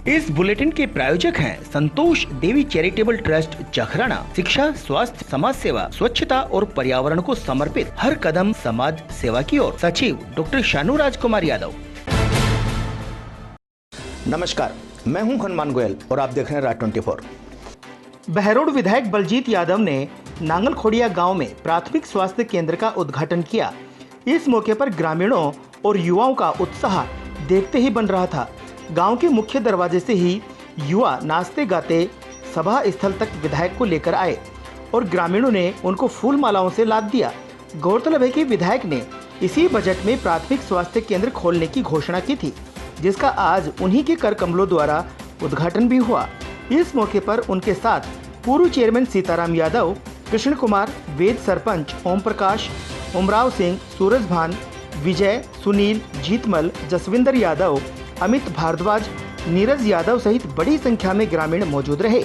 इस बुलेटिन के प्रायोजक हैं संतोष देवी चैरिटेबल ट्रस्ट जखराना। शिक्षा, स्वास्थ्य, समाज सेवा, स्वच्छता और पर्यावरण को समर्पित हर कदम समाज सेवा की ओर। सचिव डॉक्टर शानू राजकुमार यादव। नमस्कार, मैं हूं हनुमान गोयल और आप देख रहे हैं राज 24। बहरोड विधायक बलजीत यादव ने नांगलखोड़िया गांव में प्राथमिक स्वास्थ्य केंद्र का उद्घाटन किया। इस मौके पर ग्रामीणों और युवाओं का उत्साह देखते ही बन रहा था। गांव के मुख्य दरवाजे से ही युवा नाचते गाते सभा स्थल तक विधायक को लेकर आए और ग्रामीणों ने उनको फूल मालाओं से लाद दिया। गौरतलब है कि विधायक ने इसी बजट में प्राथमिक स्वास्थ्य केंद्र खोलने की घोषणा की थी, जिसका आज उन्हीं के कर कमलों द्वारा उद्घाटन भी हुआ। इस मौके पर उनके साथ पूर्व चेयरमैन सीताराम यादव, कृष्ण कुमार, वेद सरपंच ओम प्रकाश, उमराव सिंह, सूरज भान, विजय, सुनील, जीतमल, जसविंदर यादव, अमित भारद्वाज, नीरज यादव सहित बड़ी संख्या में ग्रामीण मौजूद रहे।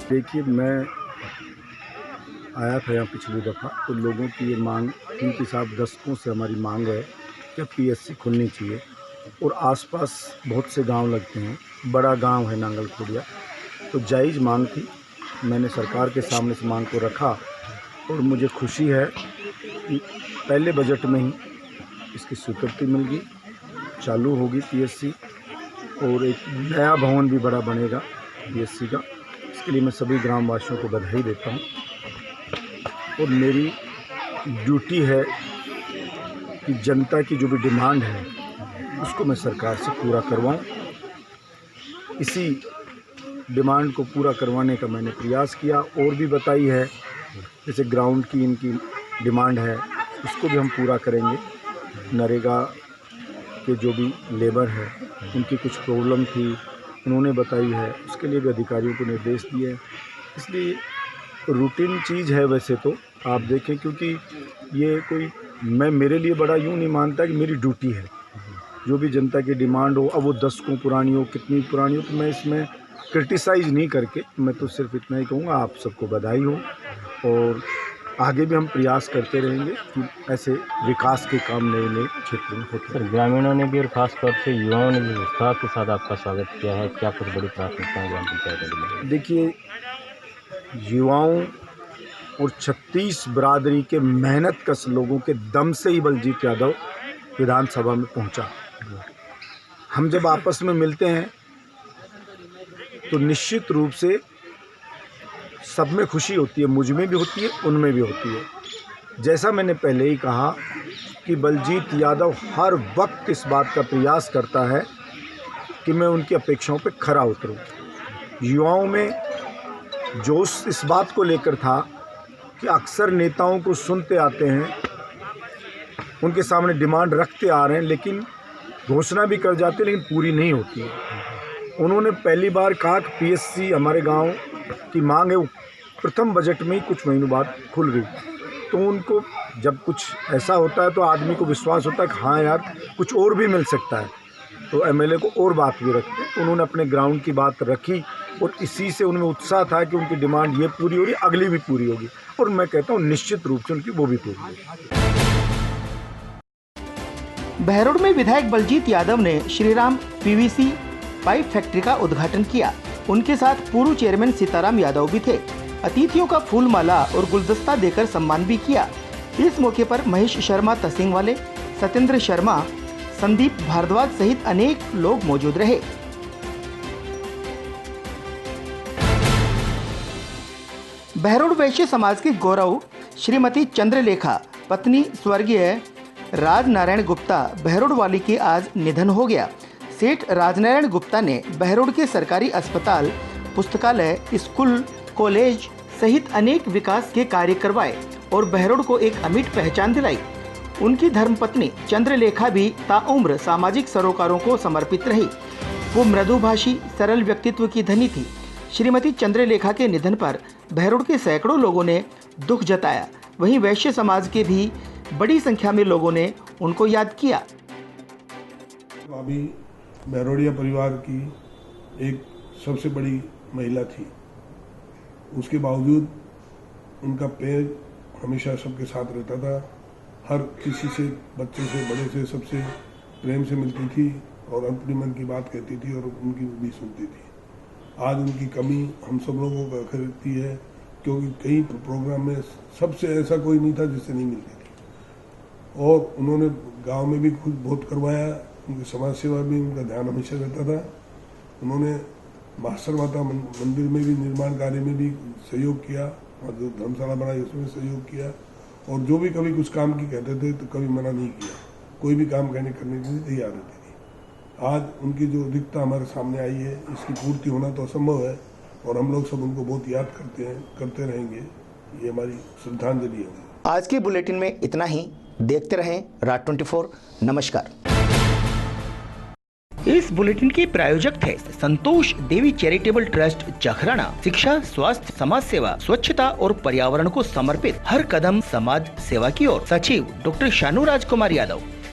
देखिए, मैं आया था यहाँ पिछली दफ़ा, तो लोगों की ये मांग थी कि साहब दशकों से हमारी मांग है कि पीएससी खुलनी चाहिए और आसपास बहुत से गांव लगते हैं, बड़ा गांव है नांगलखोड़िया, तो जायज़ मांग थी। मैंने सरकार के सामने इस मांग को रखा और मुझे खुशी है कि पहले बजट में ही इसकी स्वीकृति मिल गई, चालू होगी पीएससी और एक नया भवन भी बड़ा बनेगा पीएससी का। इसके लिए मैं सभी ग्रामवासियों को बधाई देता हूँ और मेरी ड्यूटी है कि जनता की जो भी डिमांड है उसको मैं सरकार से पूरा करवाऊँ। इसी डिमांड को पूरा करवाने का मैंने प्रयास किया और भी बताई है, जैसे ग्राउंड की इनकी डिमांड है उसको भी हम पूरा करेंगे। नरेगा के जो भी लेबर है उनकी कुछ प्रॉब्लम थी, उन्होंने बताई है, उसके लिए भी अधिकारियों को निर्देश दिए हैं। इसलिए रूटीन चीज़ है वैसे तो आप देखें, क्योंकि ये कोई मैं मेरे लिए बड़ा यूँ नहीं मानता कि मेरी ड्यूटी है। जो भी जनता की डिमांड हो, अब वो 10 को पुरानी हो, कितनी पुरानी हो, तो मैं इसमें क्रिटिसाइज़ नहीं करके मैं तो सिर्फ इतना ही कहूँगा, आप सबको बधाई हो और आगे भी हम प्रयास करते रहेंगे कि ऐसे विकास के काम नए नए क्षेत्रों में होते हैं। ग्रामीणों ने भी और खासतौर से युवाओं ने भी उत्साह के साथ आपका स्वागत किया है। क्या कुछ बड़ी प्राथमिकताएं ग्राम पंचायत में? देखिए, युवाओं और 36 बिरादरी के मेहनत कश लोगों के दम से ही बलजीत यादव विधानसभा में पहुंचा। हम जब आपस में मिलते हैं तो निश्चित रूप से सब में खुशी होती है, मुझ में भी होती है, उनमें भी होती है। जैसा मैंने पहले ही कहा कि बलजीत यादव हर वक्त इस बात का प्रयास करता है कि मैं उनकी अपेक्षाओं पे खरा उतरूं। युवाओं में जोश इस बात को लेकर था कि अक्सर नेताओं को सुनते आते हैं, उनके सामने डिमांड रखते आ रहे हैं, लेकिन घोषणा भी कर जाते हैं लेकिन पूरी नहीं होती है। उन्होंने पहली बार कहा कि पीएससी हमारे गांव की मांग है, वो प्रथम बजट में ही कुछ महीनों बाद खुल गई। तो उनको जब कुछ ऐसा होता है तो आदमी को विश्वास होता है कि हाँ यार कुछ और भी मिल सकता है, तो एमएलए को और बात भी रखते हैं। उन्होंने अपने ग्राउंड की बात रखी और इसी से उनमें उत्साह था कि उनकी डिमांड ये पूरी हो रही, अगली भी पूरी होगी और मैं कहता हूँ निश्चित रूप से उनकी वो भी पूरी होगी। बहरोड में विधायक बलजीत यादव ने श्रीराम पीवीसी पाइप फैक्ट्री का उद्घाटन किया। उनके साथ पूर्व चेयरमैन सीताराम यादव भी थे। अतिथियों का फूल माला और गुलदस्ता देकर सम्मान भी किया। इस मौके पर महेश शर्मा तसिंग वाले, सत्येंद्र शर्मा, संदीप भारद्वाज सहित अनेक लोग मौजूद रहे। बहरोड वैश्य समाज के गौरव श्रीमती चंद्रलेखा पत्नी स्वर्गीय राजनारायण गुप्ता बहरोड वाली के आज निधन हो गया। सेठ राजनारायण गुप्ता ने बहरोड के सरकारी अस्पताल, पुस्तकालय, स्कूल, कॉलेज सहित अनेक विकास के कार्य करवाए और बहरोड को एक अमिट पहचान दिलाई। उनकी धर्मपत्नी चंद्रलेखा भी ताउम्र सामाजिक सरोकारों को समर्पित रही। वो मृदुभाषी, सरल व्यक्तित्व की धनी थी। श्रीमती चंद्रलेखा के निधन पर बहरोड के सैकड़ों लोगों ने दुख जताया। वहीं वैश्य समाज के भी बड़ी संख्या में लोगों ने उनको याद किया। भाभी बहरोडिया परिवार की एक सबसे बड़ी महिला थी, उसके बावजूद उनका पैर हमेशा सबके साथ रहता था हर किसी से, बच्चे से, बड़े से, सबसे प्रेम से मिलती थी और अपनी मन की बात कहती थी और उनकी भी सुनती थी। आज उनकी कमी हम सब लोगों को खरीदती है, क्योंकि कई प्रोग्राम में सबसे ऐसा कोई नहीं था जिससे नहीं मिलती थी। और उन्होंने गांव में भी खुद बहुत करवाया, उनकी समाज सेवा भी उनका ध्यान हमेशा रहता था। उन्होंने मास्टर माता मंदिर में भी निर्माण कार्य में भी सहयोग किया और जो धर्मशाला बनाई उसमें सहयोग किया, और जो भी कभी कुछ काम की कहते थे तो कभी मना नहीं किया, कोई भी काम करने के लिए तैयार रहती थी। आज उनकी जो रिक्तता हमारे सामने आई है, इसकी पूर्ति होना तो असंभव है और हम लोग सब उनको बहुत याद करते रहेंगे। ये हमारी श्रद्धांजलि है। आज के बुलेटिन में इतना ही। देखते रहें राज 24। नमस्कार। इस बुलेटिन के प्रायोजक थे संतोष देवी चैरिटेबल ट्रस्ट जखराना। शिक्षा, स्वास्थ्य, समाज सेवा, स्वच्छता और पर्यावरण को समर्पित हर कदम समाज सेवा की ओर। सचिव डॉक्टर शानू राजकुमार यादव।